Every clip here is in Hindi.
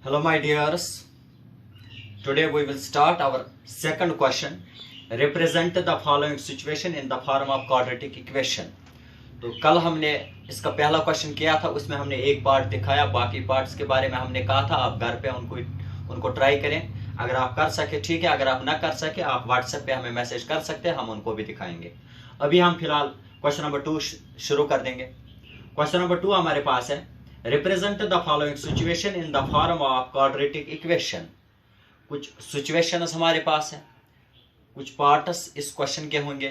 Hello my dears, today we will start our second question. Represent the following situation in the form of quadratic equation. तो कल हमने इसका पहला क्वेश्चन किया था, उसमें हमने एक पार्ट दिखाया, बाकी पार्ट्स के बारे में हमने कहा था आप घर पे उनको ट्राई करें। अगर आप कर सके ठीक है, अगर आप ना कर सके आप व्हाट्सएप पे हमें मैसेज कर सकते हैं, हम उनको भी दिखाएंगे। अभी हम फिलहाल क्वेश्चन नंबर 2 शुरू कर देंगे। क्वेश्चन नंबर 2 हमारे पास है, represent the following situation in the form of quadratic equation. कुछ सिचुएशंस हमारे पास है, कुछ पार्ट्स इस क्वेश्चन के होंगे,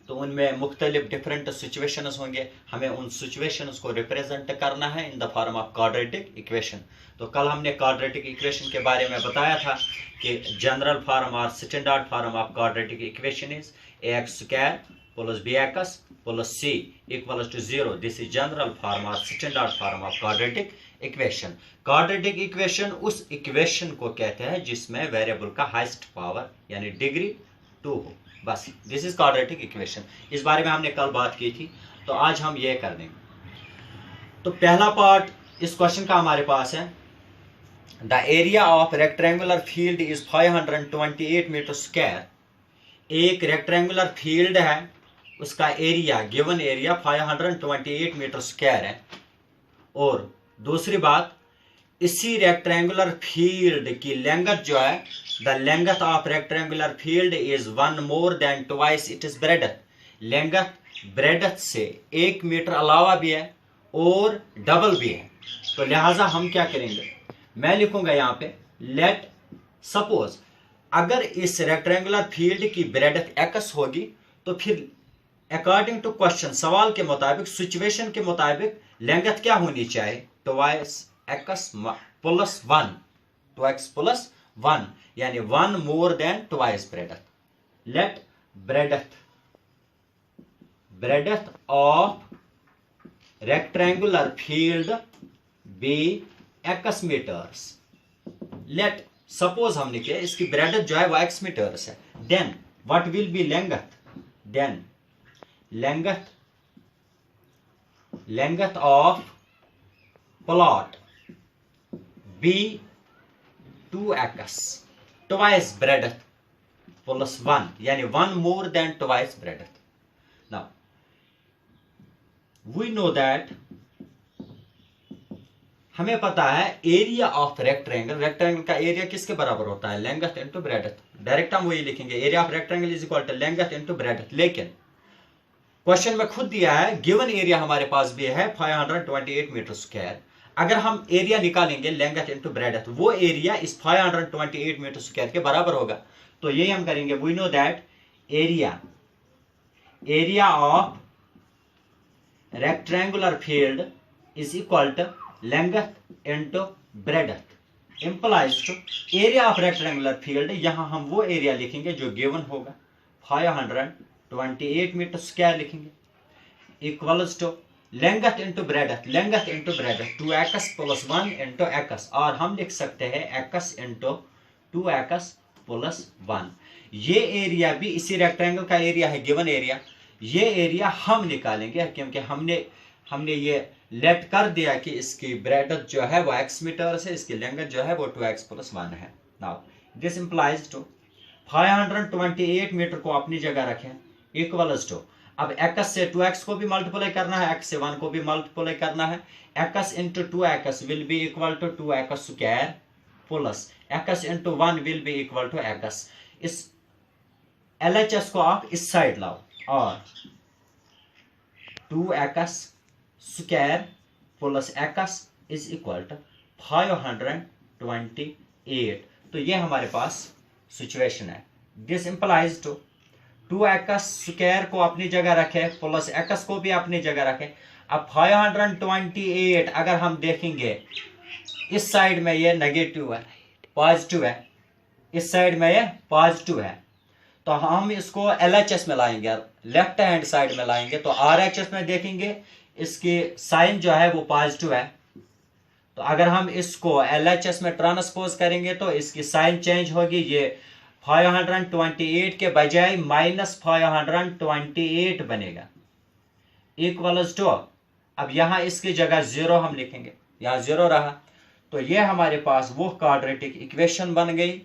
तो उनमें मुख्तलिफ डिफरेंट सिचुएशंस होंगे, हमें उन सिचुएशंस को रिप्रेजेंट करना है इन the form of quadratic equation. तो कल हमने क्वाड्रेटिक इक्वेशन के बारे में बताया था कि जनरल फॉर्म और standard form of quadratic equation is ax square plus bx plus c equals to 0। This is general form और standard form of quadratic equation. Quadratic equation उस इक्वेशन को कहते हैं जिसमें वेरिएबल का हाईएस्ट पावर यानी डिग्री 2 हो, बस दिस इज क्वाड्रेटिक इक्वेशन। इस बारे में हमने कल बात की थी, तो आज हम ये कर देंगे। तो पहला पार्ट इस क्वेश्चन का हमारे पास है, the area of rectangular field is 528 metre square. एक रेक्टेंगुलर फील्ड है, उसका area given area 528 metre square है। और दूसरी बात, इसी रेक्टेंगुलर फील्ड की लेंथ जो है, the length of rectangular field is 1 more than twice it is breadth. Length breadth से 1 मीटर अलावा भी है और डबल भी है। तो लिहाजा हम क्या करेंगे, मैं लिखूंगा यहाँ पे लेट सपोज अगर इस रेक्टेंगुलर फील्ड की ब्रेडथ x होगी तो फिर अकॉर्डिंग टू क्वेश्चन, सवाल के मुताबिक, सिचुएशन के मुताबिक लेंथ क्या होनी चाहिए, twice x plus 1, 2x plus 1 यानी 1 more than twice breadth. Let breadth of rectangular field be x metres. Let suppose हमने किया इसकी ब्रेडथ जो है वो x मीटर्स है। Then what will be length, then length of plot be 2x twice breadth plus 1 यानी 1 more than twice breadth. Now we know that, हमें पता है एरिया ऑफ रेक्टेंगल का एरिया किसके बराबर होता है, लेंथ इनटू ब्रेडथ। डायरेक्ट हम वही लिखेंगे, area of rectangle is equal to length into breadth. लेकिन क्वेश्चन में खुद दिया है, गिवन एरिया हमारे पास भी है 528 मीटर स्क्वायर। अगर हम एरिया निकालेंगे लेंथ इनटू ब्रेडथ, वो एरिया इस 528 मीटर स्क्वायर के बराबर होगा। तो यही हम करेंगे, we know that area of rectangular field is equal to length into breadth implies to area of rectangular field. यहां हम वो एरिया लिखेंगे जो गिवन होगा, 528 मीटर स्क्वायर लिखेंगे, equals to length into breadth 2x plus 1 into x, और हम लिख सकते हैं x इनटू 2x प्लस 1। ये एरिया भी इसी रेक्टेंगल का एरिया है, गिवन एरिया। ये एरिया हम निकालेंगे क्योंकि हमने ये लेट कर दिया कि इसकी ब्रेडथ जो है वो x मीटर है, इसकी लेंथ जो है वो 2x प्लस 1 है। Now this implies to 528 metre को अपनी जगह रखें, इक्वल्स टू, अब x से 2x को भी मल्टीप्लाई करना है, x से 1 को भी मल्टीप्लाई करना है। x into 2x will be equal to 2x square plus x into 1 will be equal to x। इस LHS को आप इस साइड लाओ और 2x square plus x is equal to 528। तो ये हमारे पास सिचुएशन है। This implies to 2x square को अपनी जगह रखे प्लस x को भी अपनी जगह रखे। अब 528 अगर हम देखेंगे, इस साइड में ये नेगेटिव है, पॉजिटिव है, इस साइड में ये पॉजिटिव है, तो हम इसको LHS में लाएंगे, लेफ्ट हैंड साइड में लाएंगे। तो RHS में देखेंगे इसकी साइन जो है वो पॉजिटिव है, तो अगर हम इसको LHS में ट्रांसपोज करेंगे तो इसकी साइन चेंज होगी, ये 528 के बजाय -528 बनेगा, इक्वल्स टू, अब यहां इसकी जगह 0 हम लिखेंगे, यहां 0 रहा, तो ये हमारे पास वो क्वाड्रेटिक इक्वेशन बन गई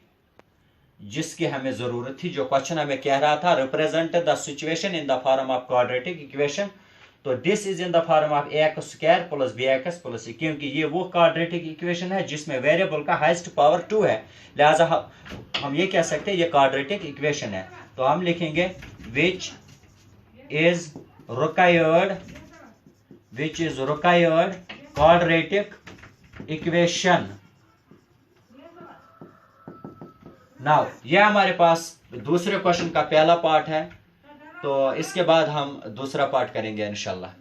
जिसकी हमें जरूरत थी। जो क्वेश्चन हमें कह रहा था represent the situation in the form of quadratic equation, तो this is in the form of ax square plus bx plus c, क्योंकि ये वो क्वाड्रेटिक इक्वेशन है जिसमें वेरिएबल का हाईएस्ट पावर 2 है, लिहाजा हम ये कह सकते हैं ये क्वाड्रेटिक इक्वेशन है। तो हम लिखेंगे which is required quadratic equation. Now ये हमारे पास दूसरे क्वेश्चन का पहला पार्ट है, तो इसके बाद हम दूसरा पार्ट करेंगे इंशाल्लाह।